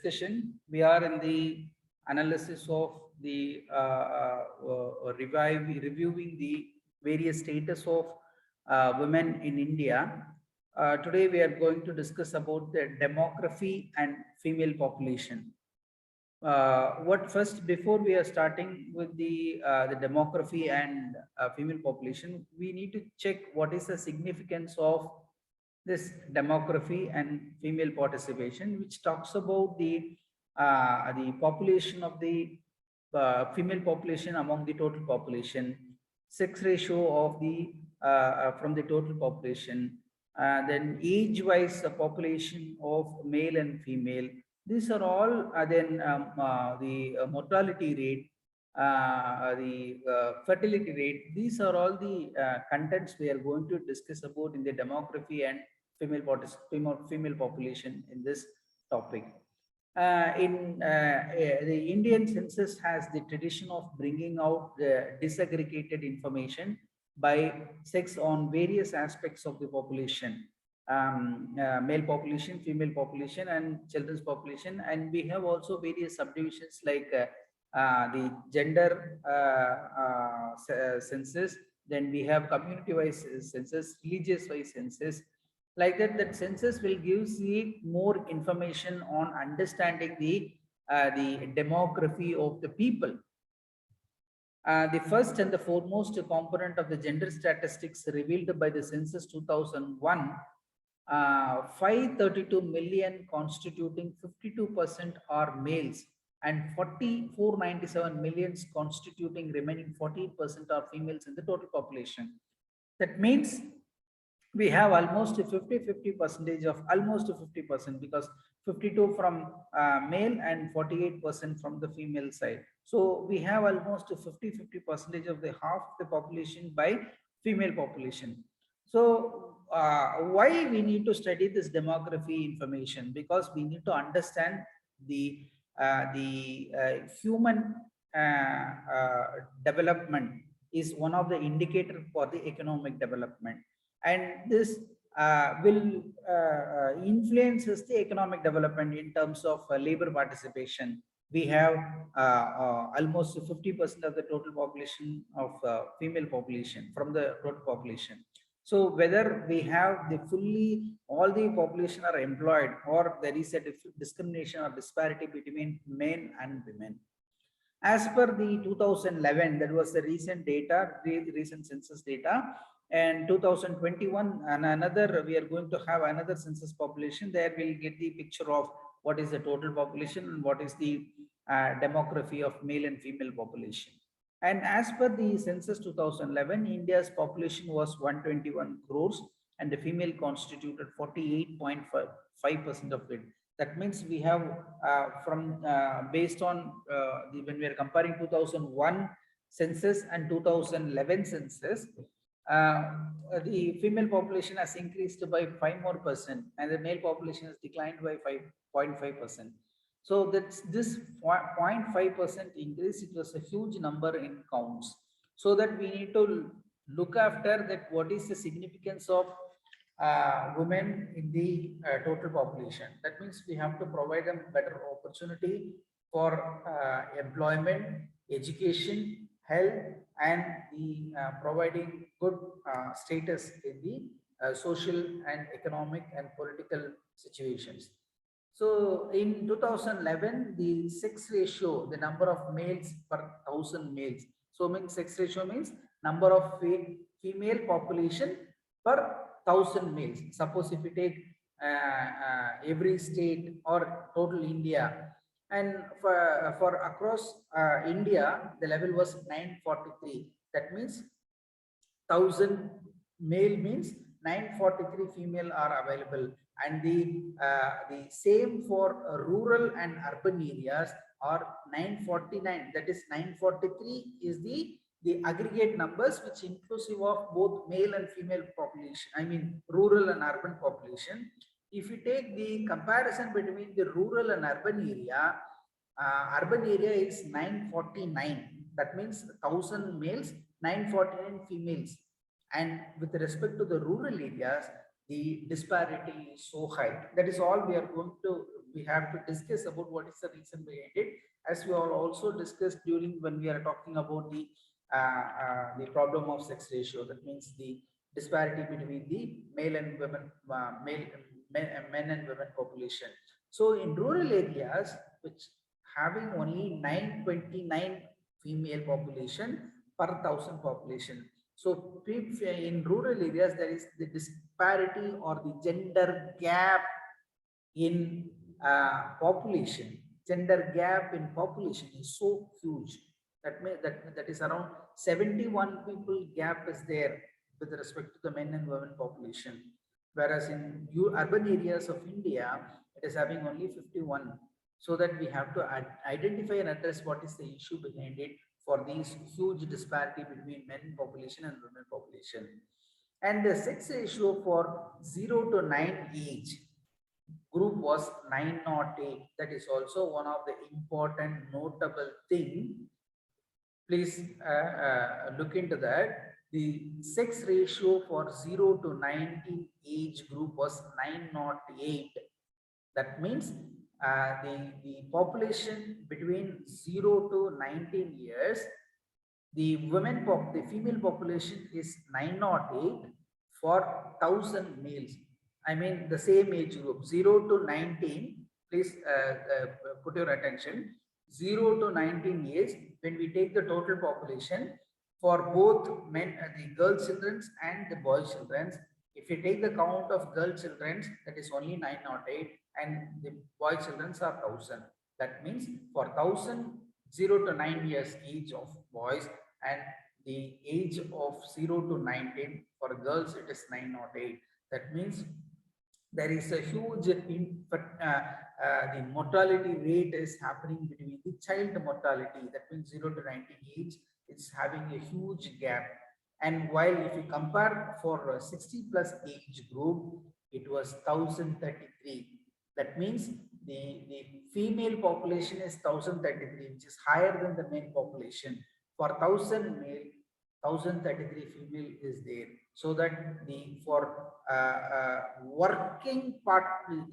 discussion. We are in the analysis of the reviewing the various status of women in India. Today we are going to discuss about the demography and female population. What first, before we are starting with the demography and female population, we need to check what is the significance of this demography and female participation, which talks about the population of the female population among the total population, sex ratio of the from the total population, then age-wise population of male and female. These are all then the mortality rate, the fertility rate. These are all the contents we are going to discuss about in the demography and female population in this topic. The Indian census has the tradition of bringing out the disaggregated information by sex on various aspects of the population, male population, female population, and children's population. And we have also various subdivisions like the gender census. Then we have community-wise census, religious-wise census. Like that census will give you more information on understanding the demography of the people. The first and the foremost component of the gender statistics revealed by the census 2001, 532 million constituting 52% are males and 497 millions constituting remaining 14% are females in the total population. That means we have almost 50 percentage of almost 50%, because 52 from male and 48% from the female side. So we have almost 50 percentage of the half the population by female population. So why we need to study this demography information? Because we need to understand the human development is one of the indicator for the economic development, and this will influences the economic development in terms of labor participation. We have almost 50% of the total population of female population from the total population. So whether we have the all the population are employed, or there is a discrimination or disparity between men and women. As per the 2011, that was the recent data, recent census data, and 2021 and another, we are going to have another census population. There we'll get the picture of what is the total population and what is the demography of male and female population. And as per the census 2011, India's population was 121 crores and the female constituted 48.5% of it. That means we have based on when we are comparing 2001 census and 2011 census, the female population has increased by 5% more and the male population has declined by 5.5%. So that's this 0.5% increase. It was a huge number in counts. So that we need to look after that what is the significance of women in the total population. That means we have to provide them better opportunity for employment, education, health, and the providing good status in the social and economic and political situations. So in 2011, the sex ratio, the number of males per 1,000 males. So means sex ratio means number of female population per 1,000 males. Suppose if we take every state or total India, and for across India, the level was 943. That means 1,000 male means 943 female are available, and the same for rural and urban areas are 949. That is 943 is the aggregate numbers which inclusive of both male and female population. I mean rural and urban population. If you take the comparison between the rural and urban area is 949. That means 1,000 males, 949 females. And with respect to the rural areas, the disparity is so high. That is all we are going to we have to discuss about what is the reason behind it, as we all also discussed during when we are talking about the problem of sex ratio. That means the disparity between the male and women, men and women population. So in rural areas, which having only 929 female population per 1,000 population. So in rural areas, there is the disparity or the gender gap in population. Gender gap in population is so huge. That is around 71 people gap is there with respect to the men and women population. Whereas in urban areas of India, it is having only 51. So that we have to identify and address what is the issue behind it for these huge disparity between men population and women population. And the sex ratio for 0 to 9 age group was 908. That is also one of the important notable thing. Please look into that. The sex ratio for 0 to 19 age group was 908. That means the population between 0 to 19 years, the the female population is 908 for 1,000 males. I mean the same age group 0 to 19. Please put your attention. 0 to 19 years, when we take the total population for both men, the girl children and the boy children, if you take the count of girl children, that is only 908 and the boy children are 1,000. That means for 1,000 0 to 9 years age of boys and the age of 0 to 19 for girls, it is 908. That means there is a huge the mortality rate is happening between the child mortality. That means 0 to 19 age, it's having a huge gap. And while if you compare for 60 plus age group, it was 1,033. That means the female population is 1,033, which is higher than the male population. For 1,000 male, 1,033 female is there. So that the for working part will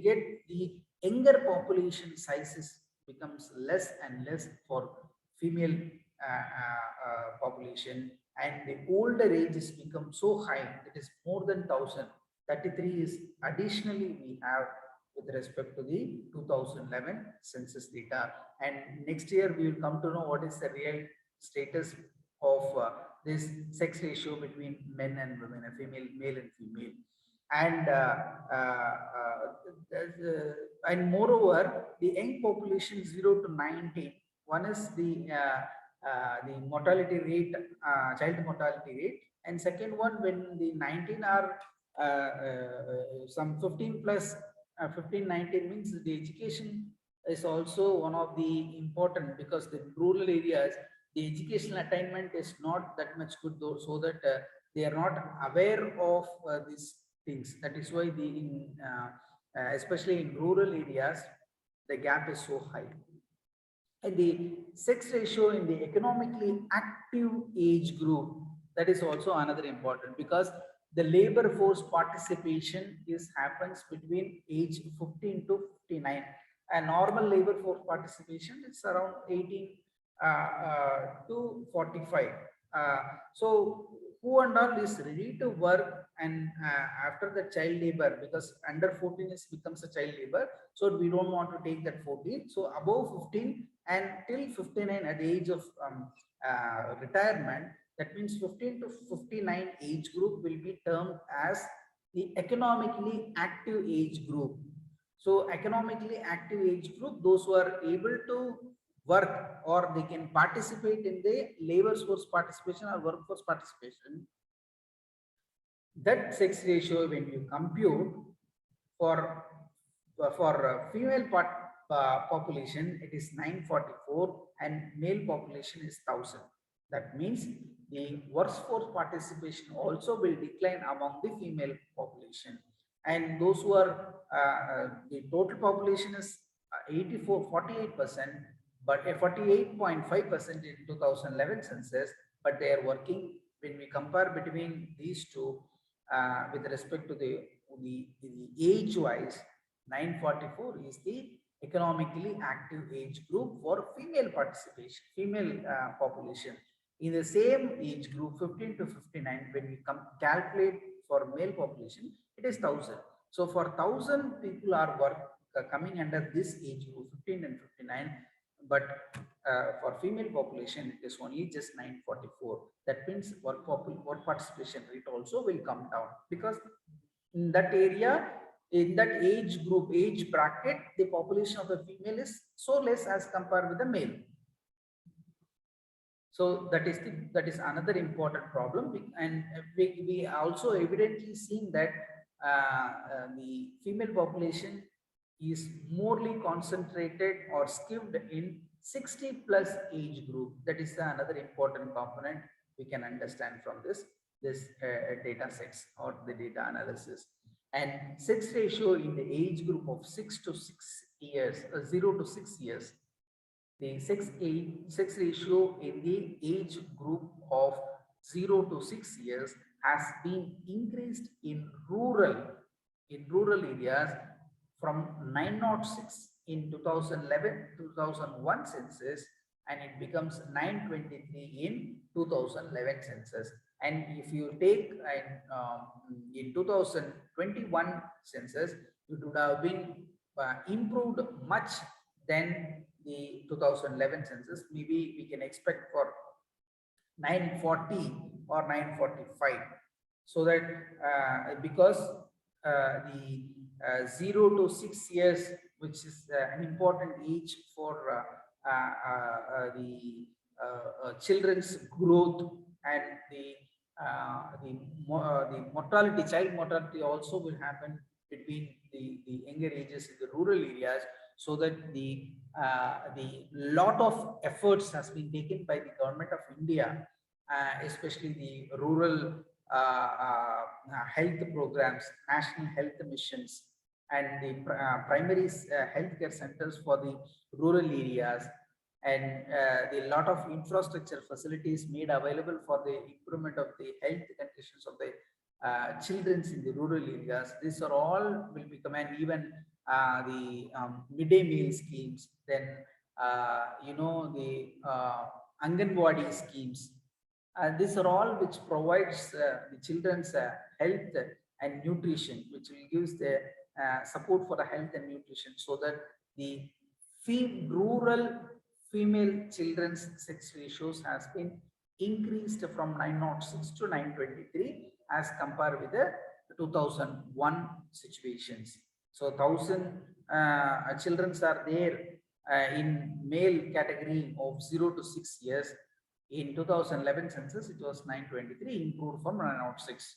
get the younger population sizes becomes less and less for female population, and the older ages become so high, it is more than 1,000. 33 is additionally we have with respect to the 2011 census data, and next year we will come to know what is the real status of this sex ratio between men and women, male and female. And moreover, the young population 0 to 19, one is the mortality rate, child mortality rate, and second one, when the 19 are some 15 plus 15 19 means the education is also one of the important, because the rural areas the educational attainment is not that much good though, so that they are not aware of these things. That is why especially in rural areas the gap is so high. And the sex ratio in the economically active age group, that is also another important, because the labor force participation happens between age 15 to 59, and normal labor force participation is around 18 to 45. So who and all is ready to work and after the child labor, because under 14 is becomes a child labor, so we don't want to take that 14. So above 15 and till 59 at the age of retirement, that means 15 to 59 age group will be termed as the economically active age group. So economically active age group, those who are able to work or they can participate in the labor force participation or workforce participation, that sex ratio when you compute for female population, it is 944 and male population is 1,000. That means the workforce participation also will decline among the female population, and those who are the total population is 48%, but 48.5% in 2011 census, but they are working. When we compare between these two with respect to the age wise, 944 is the economically active age group for female participation, female population. In the same age group, 15 to 59, when we calculate for male population, it is 1000. So for 1000 people are coming under this age group, 15 and 59, but for female population, it is only just 944. That means work participation rate also will come down, because in that area, in that age group, age bracket, the population of the female is so less as compared with the male. So that is another important problem, and we also evidently seen that the female population is morely concentrated or skewed in 60 plus age group. That is another important component we can understand from this data sets or the data analysis. And sex ratio in the age group of 6 to 6 years, 0 to 6 years, the sex ratio in the age group of 0 to 6 years has been increased in rural areas from 906 in 2001 census, and it becomes 923 in 2011 census. And if you take in 2021 census, it would have been improved much than the 2011 census. Maybe we can expect for 940 or 945. So that because the 0 to 6 years, which is an important age for the children's growth, and the mortality, child mortality also will happen between the younger ages in the rural areas. So that the lot of efforts has been taken by the government of India, especially the rural health programs, national health missions, and the primary healthcare centers for the rural areas, and the lot of infrastructure facilities made available for the improvement of the health conditions of the children in the rural areas. These are all will become, and even the midday meal schemes, then the Anganwadi schemes. These are all which provides the children's health and nutrition, which will give the support for the health and nutrition, so that the rural female children's sex ratios has been increased from 906 to 923 as compared with the 2001 situations. So 1000 children are there in male category of 0 to 6 years. In 2011 census, it was 923, improved from 906.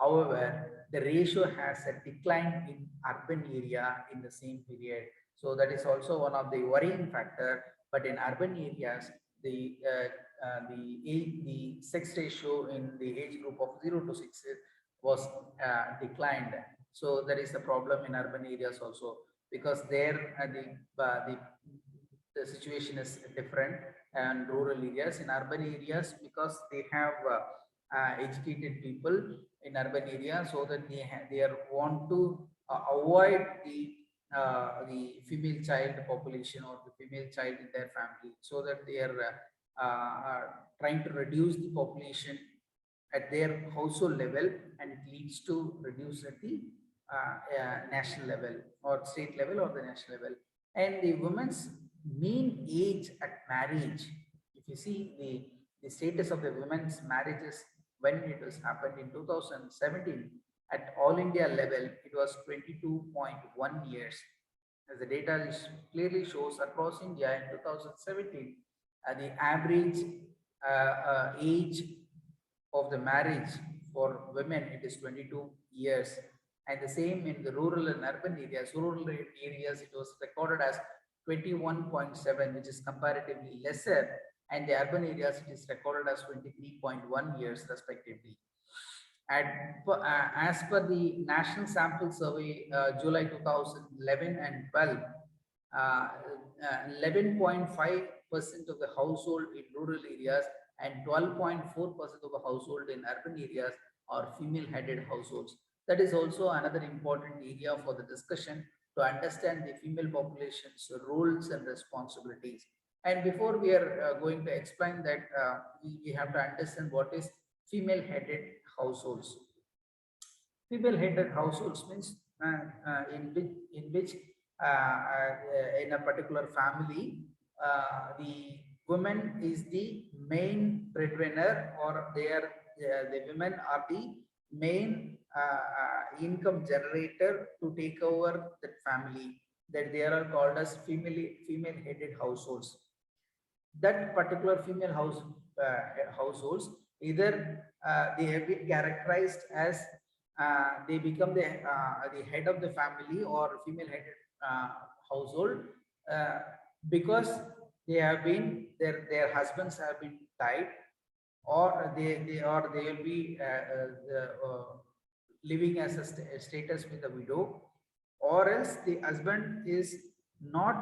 However, the ratio has a decline in urban area in the same period. So that is also one of the worrying factor. But in urban areas, the sex ratio in the age group of 0 to 6 was declined. So there is a problem in urban areas also, because there the situation is different, and rural areas. In urban areas, because they have educated people in urban areas, so that they want to avoid the female child population or the female child in their family, so that they are trying to reduce the population at their household level, and it leads to reduce at the national level or state level or the national level. And the women's mean age at marriage, if you see the status of the women's marriages when it was happened in 2017, at all India level, it was 22.1 years. As the data clearly shows, across India in 2017, the average age of the marriage for women, it is 22 years. And the same in the rural and urban areas. Rural areas, it was recorded as 21.7, which is comparatively lesser. And the urban areas, it is recorded as 23.1 years respectively. As per the National Sample Survey, July 2011 and 12, 11.5% of the household in rural areas and 12.4% of the household in urban areas are female-headed households. That is also another important area for the discussion, to understand the female population's roles and responsibilities. And before we are going to explain that, we have to understand what is female-headed households. Female-headed households means in which in a particular family, the woman is the main breadwinner, or the women are the main income generator to take over that family. That they are called as female-headed households. That particular female households, either they have been characterized as they become the head of the family or female headed household, uh, because their husbands have been died, or they will be living as a status with a widow, or else the husband is not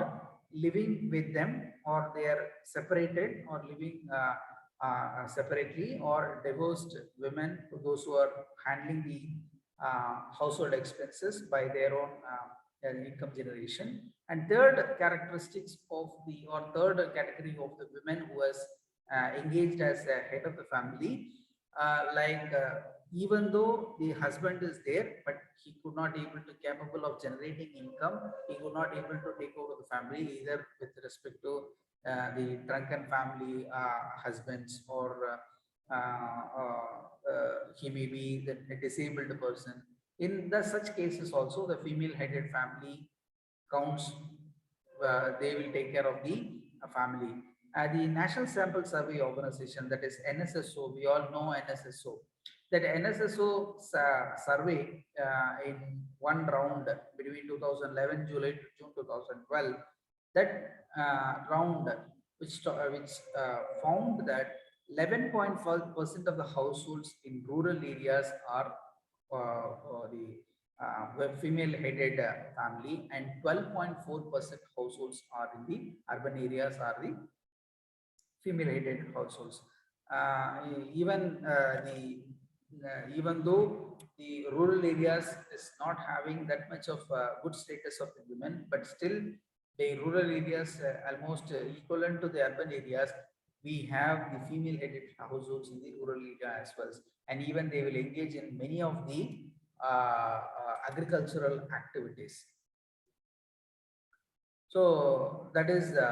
living with them, or they are separated or living separately, or divorced women, those who are handling the household expenses by their own income generation. And third characteristics of the, or third category of the women who has engaged as a head of the family, even though the husband is there, but he could not able to capable of generating income, he could not able to take over the family, either with respect to the drunken family husbands, or he may be a disabled person. In such cases also, the female headed family counts, they will take care of the family. The National Sample Survey Organization, that is NSSO, we all know NSSO. That NSSO survey in one round between 2011 July to June 2012, that round which found that 11.5% of the households in rural areas are the female-headed family, and 12.4% households are in the urban areas are the female-headed households. Even even though the rural areas is not having that much of good status of the women, but still the rural areas almost equivalent to the urban areas, we have the female-headed households in the rural area as well, and even they will engage in many of the agricultural activities. So that is